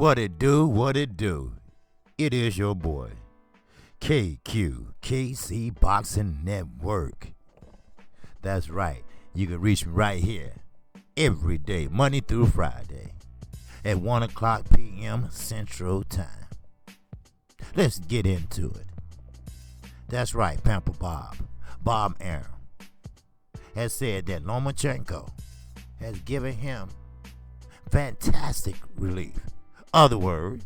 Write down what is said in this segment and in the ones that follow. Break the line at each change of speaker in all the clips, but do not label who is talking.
What it do, what it do. It is your boy, KQKC Boxing Network. That's right. You can reach me right here every day, Monday through Friday, at 1 o'clock p.m. Central Time. Let's get into it. That's right, Pamper Bob Arum, has said that Lomachenko has given him fantastic relief. Other words,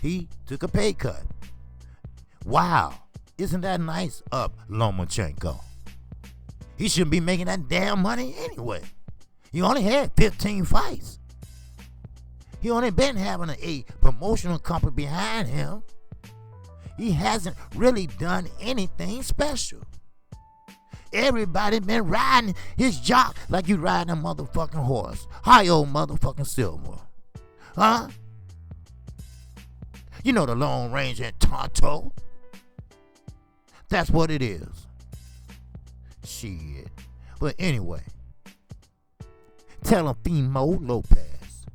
he took a pay cut. Wow, isn't that nice of Lomachenko? He shouldn't be making that damn money anyway. He only had 15 fights. He only been having a promotional company behind him. He hasn't really done anything special. Everybody been riding his jock like you riding a motherfucking horse. Hi, old motherfucking Silver. Huh? You know the Lone Ranger and Tonto? That's what it is. Shit. But anyway, Teofimo Lopez.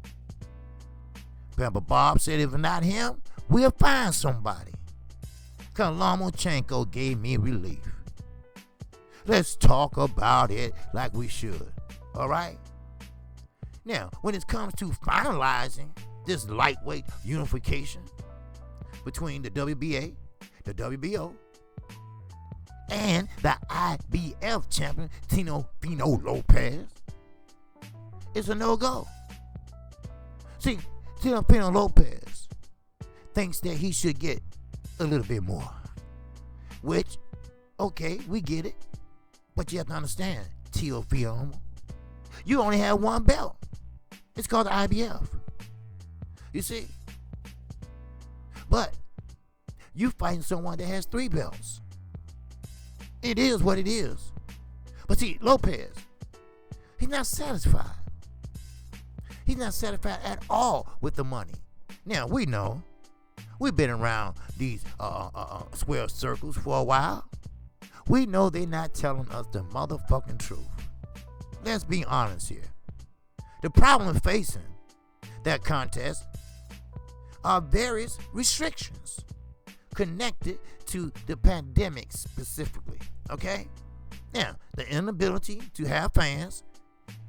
Pamper Bob said if not him, we'll find somebody. Cause Lomachenko gave me relief. Let's talk about it like we should. Alright? Now, when it comes to finalizing this lightweight unification between the WBA, the WBO, and the IBF champion, Teofimo Lopez, it's a no-go. See, Teofimo Lopez thinks that he should get a little bit more. Which, okay, we get it. But you have to understand, Teofimo, you only have one belt. It's called the IBF. You see? But you fighting someone that has 3 belts. It is what it is. But see, Lopez, he's not satisfied. He's not satisfied at all with the money. Now, we know. We've been around these square circles for a while. We know they're not telling us the motherfucking truth. Let's be honest here. The problem facing that contest are various restrictions connected to the pandemic specifically, okay? Now, the inability to have fans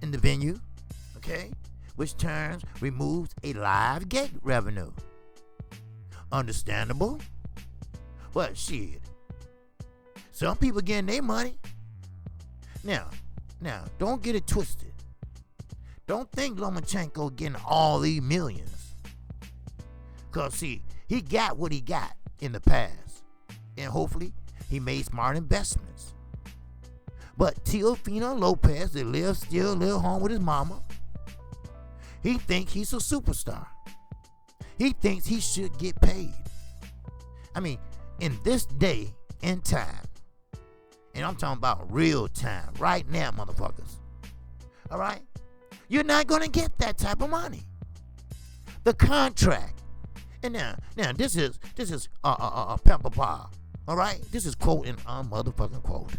in the venue, okay, which turns removes a live gate revenue. Understandable, but shit, some people getting their money. Now, don't get it twisted. Don't think Lomachenko getting all these millions. Cause see, he got what he got in the past, and hopefully he made smart investments. But Teofimo Lopez, that lives home with his mama, he thinks he's a superstar. He thinks he should get paid. I mean, in this day and time, and I'm talking about real time, right now, motherfuckers. All right? You're not going to get that type of money. The contract. And now this is Pamper Bob. All right? This is quoting a motherfucking quote.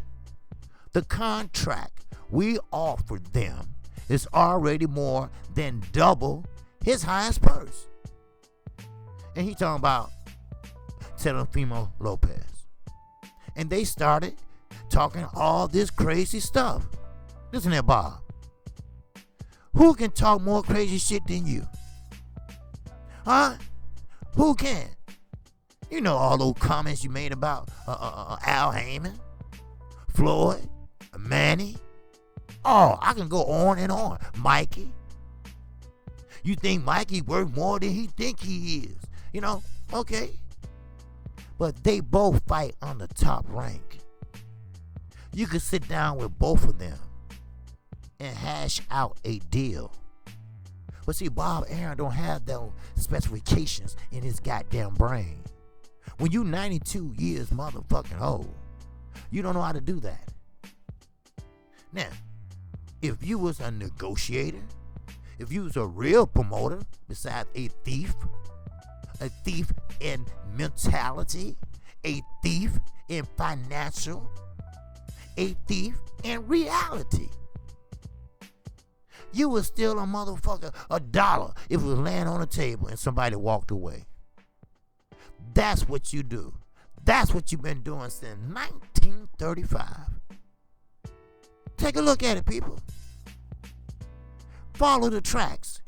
The contract we offered them is already more than double his highest purse. And he talking about Teofimo Lopez. And they started talking all this crazy stuff. Listen here, Bob. Who can talk more crazy shit than you? Huh? Who can? You know all those comments you made about Al Heyman, Floyd, Manny. Oh, I can go on and on. Mikey. You think Mikey worth more than he think he is. You know, okay. But they both fight on the top rank. You could sit down with both of them and hash out a deal. But see, Bob Arum don't have those specifications in his goddamn brain. When you 92 years motherfucking old, you don't know how to do that. Now, if you was a negotiator, if you was a real promoter besides a thief in mentality, a thief in financial, a thief in reality, You would steal a motherfucker $1 if it was laying on the table and somebody walked away. That's what you do. That's what you've been doing since 1935. Take a look at it, people. Follow the tracks.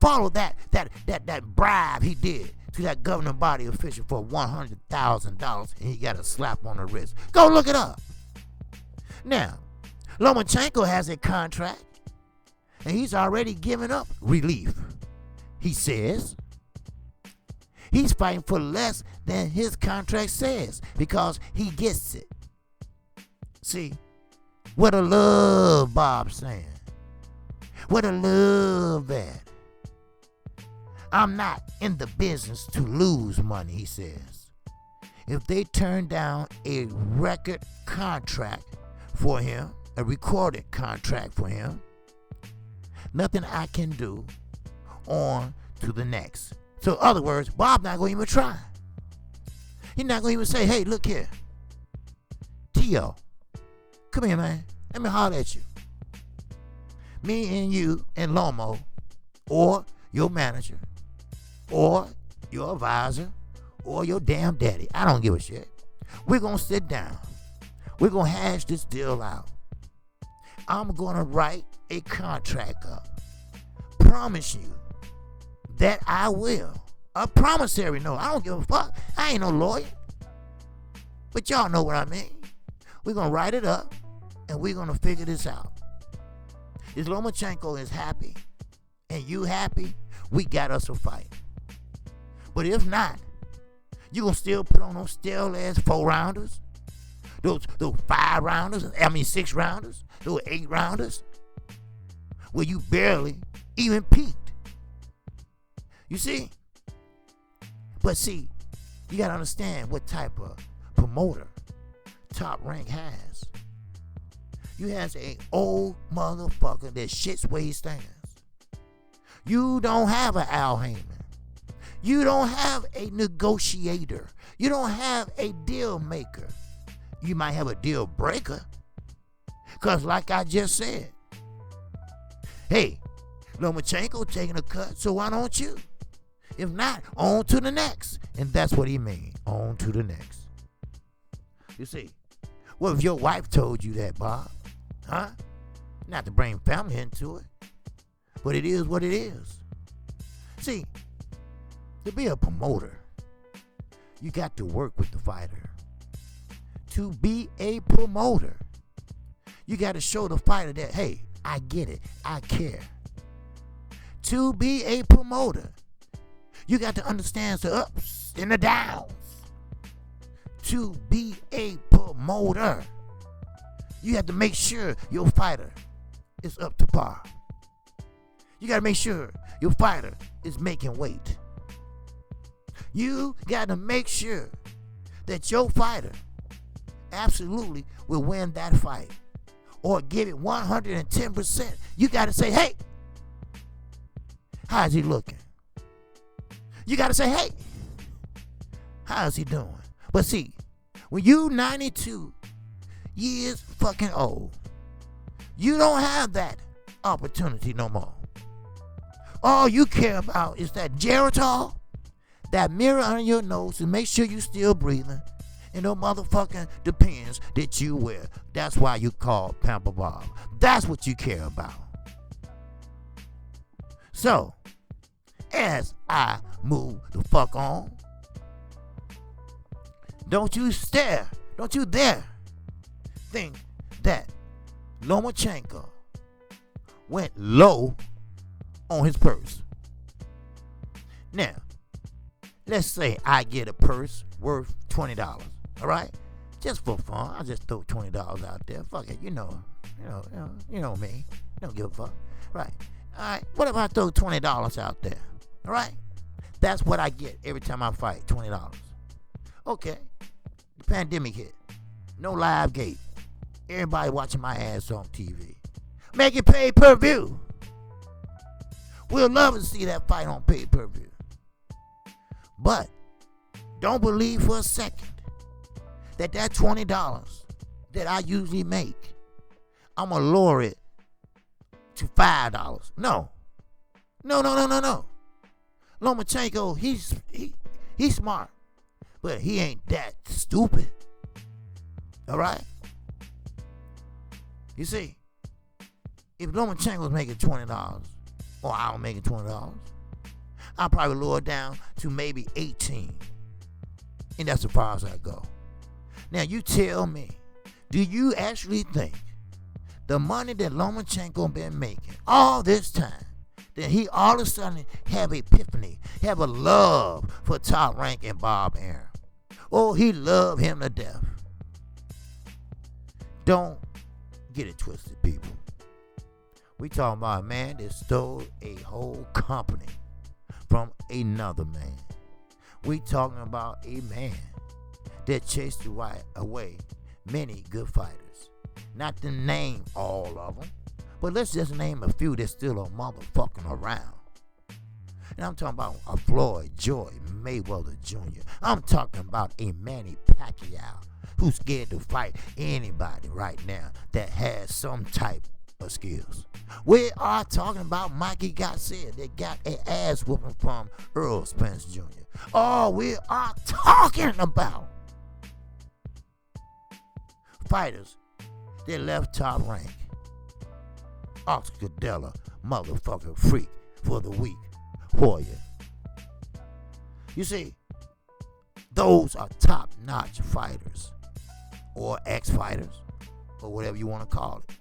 Follow that bribe he did to that governing body official for $100,000, and he got a slap on the wrist. Go look it up. Now, Lomachenko has a contract, and he's already given up relief. He says he's fighting for less than his contract says because he gets it. See, what a love, Bob's saying. What a love at. I'm not in the business to lose money, he says. If they turn down a record contract for him, a recorded contract for him, nothing I can do. On to the next. So in other words, Bob not going to even try. He's not going to even say, hey, look here. Tio, come here, man. Let me holler at you. Me and you and Lomo, or your manager, or your advisor, or your damn daddy. I don't give a shit. We're going to sit down. We're going to hash this deal out. I'm going to write a contract up. Promise you that I will. A promissory note. I don't give a fuck. I ain't no lawyer. But y'all know what I mean. We're going to write it up, and we're going to figure this out. If Lomachenko is happy, and you happy, we got us a fight. But if not, you going to still put on those stale-ass 4-rounders? Those 5-rounders? 6-rounders? Those 8-rounders? Where you barely even peaked. You see? But see, you got to understand what type of promoter Top Rank has. You has a old motherfucker that shits where he stands. You don't have an Al Heyman. You don't have a negotiator. You don't have a deal maker. You might have a deal breaker. Because like I just said, hey, Lomachenko taking a cut, so why don't you? If not, on to the next. And that's what he means, on to the next. You see, what if your wife told you that, Bob? Huh? Not to bring family into it, but it is what it is. See, to be a promoter, you got to work with the fighter. To be a promoter, you got to show the fighter that, hey, I get it, I care. To be a promoter, you got to understand the ups and the downs. To be a promoter, you have to make sure your fighter is up to par. You got to make sure your fighter is making weight. You got to make sure that your fighter absolutely will win that fight or give it 110%. You got to say, hey, how's he looking? You got to say, hey, how's he doing? But see, when you 92 years fucking old, you don't have that opportunity no more. All you care about is that Geritol, that mirror on your nose to make sure you still breathing, and no motherfucking Depends that you wear. That's why you call Pamper Bob. That's what you care about. So, as I move the fuck on, don't you dare think that Lomachenko went low on his purse. Now, let's say I get a purse worth $20, all right? Just for fun, I just throw $20 out there. Fuck it, you know me. Don't give a fuck, right? All right, what if I throw $20 out there, all right? That's what I get every time I fight, $20. Okay, the pandemic hit. No live gate. Everybody watching my ass on TV. Make it pay-per-view. We'll love to see that fight on pay-per-view. But don't believe for a second that $20 that I usually make, I'm going to lower it to $5. No. No. Lomachenko, he's smart, but he ain't that stupid. All right? You see, if Lomachenko was making $20, or I was making $20, I'll probably lower it down to maybe 18. And that's as far as I go. Now, you tell me, do you actually think the money that Lomachenko been making all this time, that he all of a sudden have epiphany, have a love for Top Rank and Bob Arum? Oh, he loved him to death. Don't get it twisted, people. We talking about a man that stole a whole company from another man. We talking about a man that chased away many good fighters. Not to name all of them, but let's just name a few that's still a motherfucking around. And I'm talking about a Floyd Joy Mayweather Jr. I'm talking about a Manny Pacquiao who's scared to fight anybody right now that has some type of skills. We are talking about Mikey Garcia that got an ass whooping from Earl Spence Jr. Oh, we are talking about fighters that left Top Rank. Oscar Della, motherfucker freak for the week for you. You see, those are top-notch fighters, or ex-fighters, or whatever you want to call it.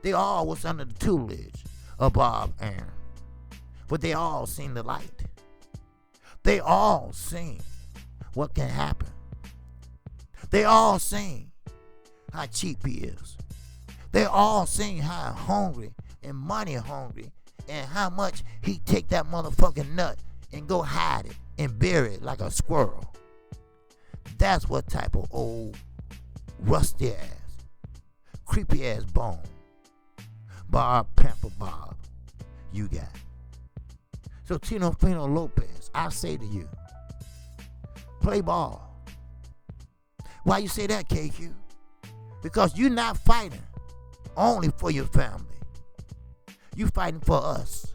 They all was under the tutelage of Bob Arum, but they all seen the light. They all seen what can happen. They all seen how cheap he is. They all seen how hungry and money hungry, and how much he take that motherfucking nut and go hide it and bury it like a squirrel. That's what type of old rusty ass, creepy ass bone, Bob Pamper Bob, you got. So Teofimo Lopez, I say to you, play ball. Why you say that, KQ? Because you're not fighting only for your family. You fighting for us.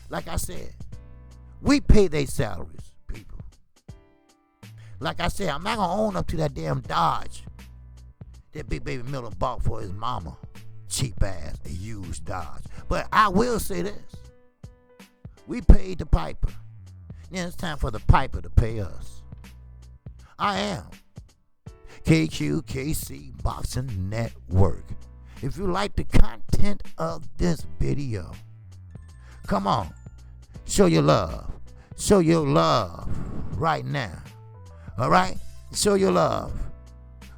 Like I said, we pay their salaries, people. Like I said, I'm not gonna own up to that damn Dodge that Big Baby Miller bought for his mama. Cheap ass, a used Dodge. But I will say this. We paid the piper. Now it's time for the piper to pay us. I am KQKC Boxing Network. If you like the content of this video, come on, show your love. Show your love right now. All right? Show your love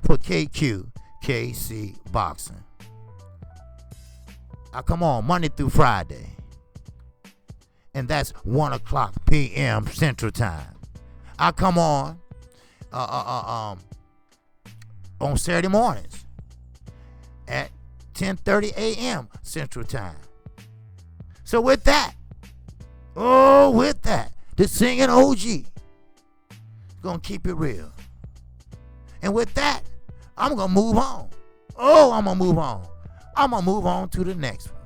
for KQKC Boxing. I come on Monday through Friday. And that's 1 o'clock p.m. Central Time. I come on Saturday mornings at 10:30 a.m. Central Time. So with that, the singing OG gonna keep it real. And with that, I'm gonna move on. I'm gonna move on. I'm gonna move on to the next one.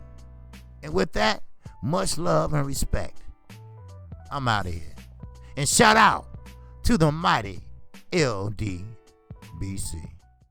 And with that, much love and respect. I'm out of here. And shout out to the mighty LDBC.